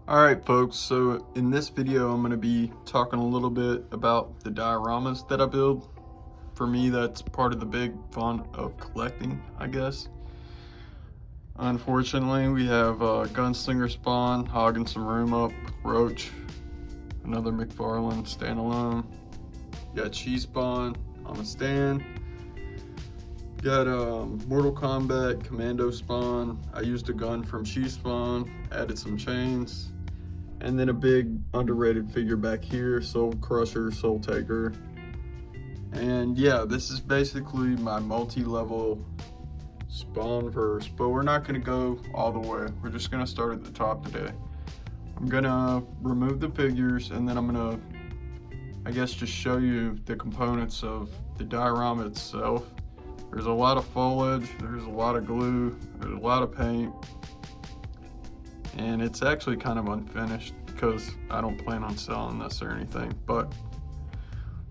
Alright folks, so in this video I'm going to be talking a little bit about the dioramas that I build. For me, that's part of the big fun of collecting, I guess. Unfortunately, we have gunslingerspawn hogging some room up, roach, another McFarlane standalone. Got cheesespawn on the stand. Got mortalkombat commando spawn. I used a gun from cheesespawn, added some chains. And then a big underrated figure back here, Soul Crusher, Soul Taker. And yeah, this is basically my multi-level spawn verse, but we're not gonna go all the way. We're just gonna start at the top today. I'm gonna remove the figures and then I'm gonna, I guess, just show you the components of the diorama itself. There's a lot of foliage, there's a lot of glue, there's a lot of paint. And it's actually kind of unfinished because I don't plan on selling this or anything. But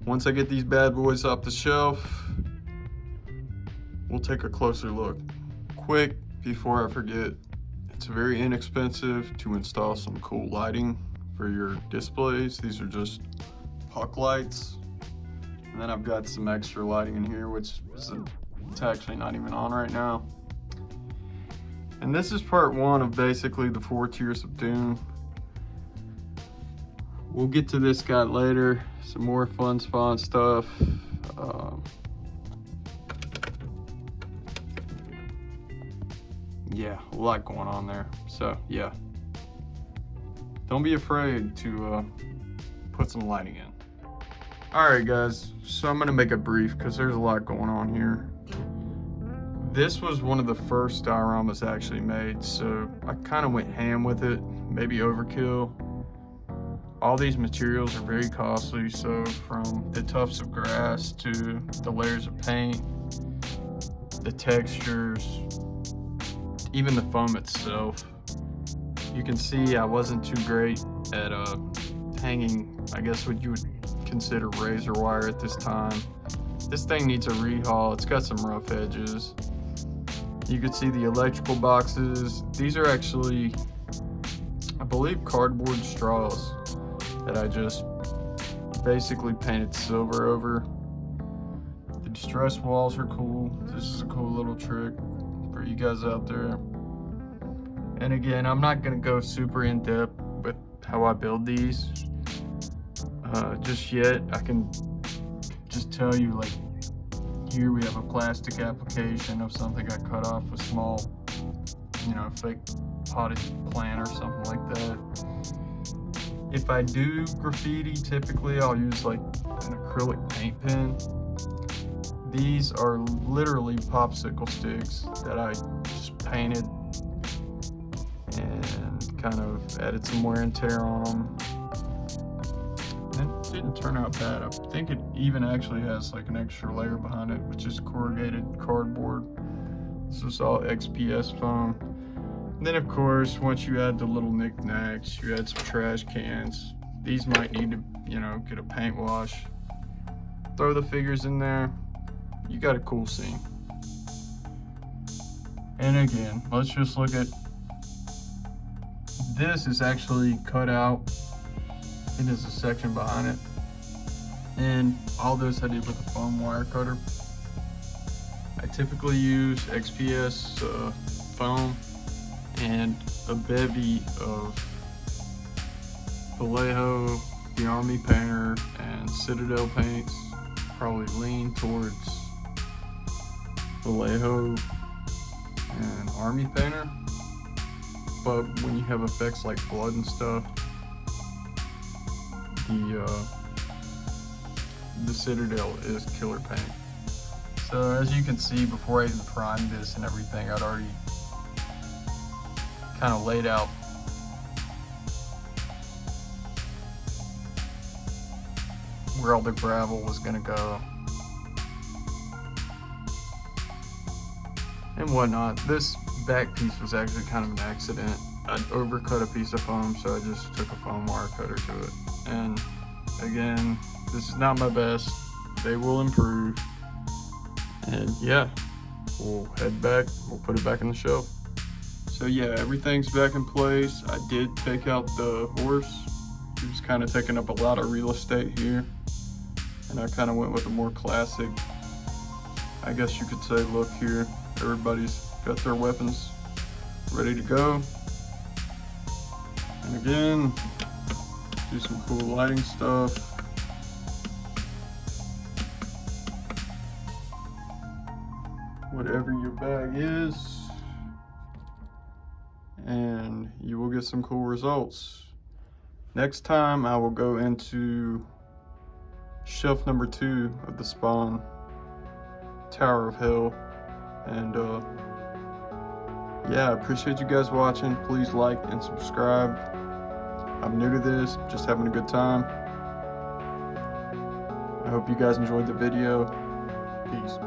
once I get these bad boys off the shelf, we'll take a closer look. Quick, before I forget, it's very inexpensive to install some cool lighting for your displays. These are just puck lights. And then I've got some extra lighting in here, which it's actually not even on right now. And this is part one of basically the 4 tiers of doom. We'll get to this guy later. Some more fun spawn stuff. Yeah, a lot going on there. So yeah, don't be afraid to put some lighting in. All right guys, so I'm gonna make it brief because there's a lot going on here. This was one of the first dioramas actually made, so I kind of went ham with it, maybe overkill. All these materials are very costly, so from the tufts of grass to the layers of paint, the textures, even the foam itself. You can see I wasn't too great at hanging, I guess what you would consider razor wire at this time. This thing needs a rehaul. It's got some rough edges. You can see the electrical boxes. These are actually, I believe, cardboard straws that I just basically painted silver over. The distress walls are cool. This is a cool little trick for you guys out there. And again, I'm not gonna go super in depth with how I build these just yet. I can just tell you, like, here we have a plastic application of something I cut off a small, fake potted plant or something like that. If I do graffiti, typically I'll use like an acrylic paint pen. These are literally popsicle sticks that I just painted and kind of added some wear and tear on them. It didn't turn out bad. I think it even actually has like an extra layer behind it, which is corrugated cardboard. This was all XPS foam. And then of course, once you add the little knickknacks, you add some trash cans. These might need to, get a paint wash. Throw the figures in there. You got a cool scene. And again, let's just look at, this is actually cut out. It is a section behind it. And all this I did with a foam wire cutter. I typically use XPS foam and a bevy of Vallejo, thearmypainter, and Citadel paints. Probably lean towards Vallejo and Army painter. But when you have effects like blood and stuff, the Citadel is killer paint. So as you can see, before I even primed this and everything, I'd already kind of laid out where all the gravel was gonna go and whatnot. This back piece was actually kind of an accident. I'd overcut a piece of foam, so I just took a foam wire cutter to it. And again, this is not my best. They will improve. And yeah, we'll head back. We'll put it back in the shelf. So yeah, everything's back in place. I did take out the horse. He was kind of taking up a lot of real estate here. And I kind of went with a more classic, I guess you could say, look here. Everybody's got their weapons ready to go. And again, do some cool lighting stuff. Whatever your bag is, and you will get some cool results. Next time I will go into shelf number 2 of the Spawn Tower of Hell. And yeah, I appreciate you guys watching. Please like and subscribe. I'm new to this, just having a good time. I hope you guys enjoyed the video. Peace.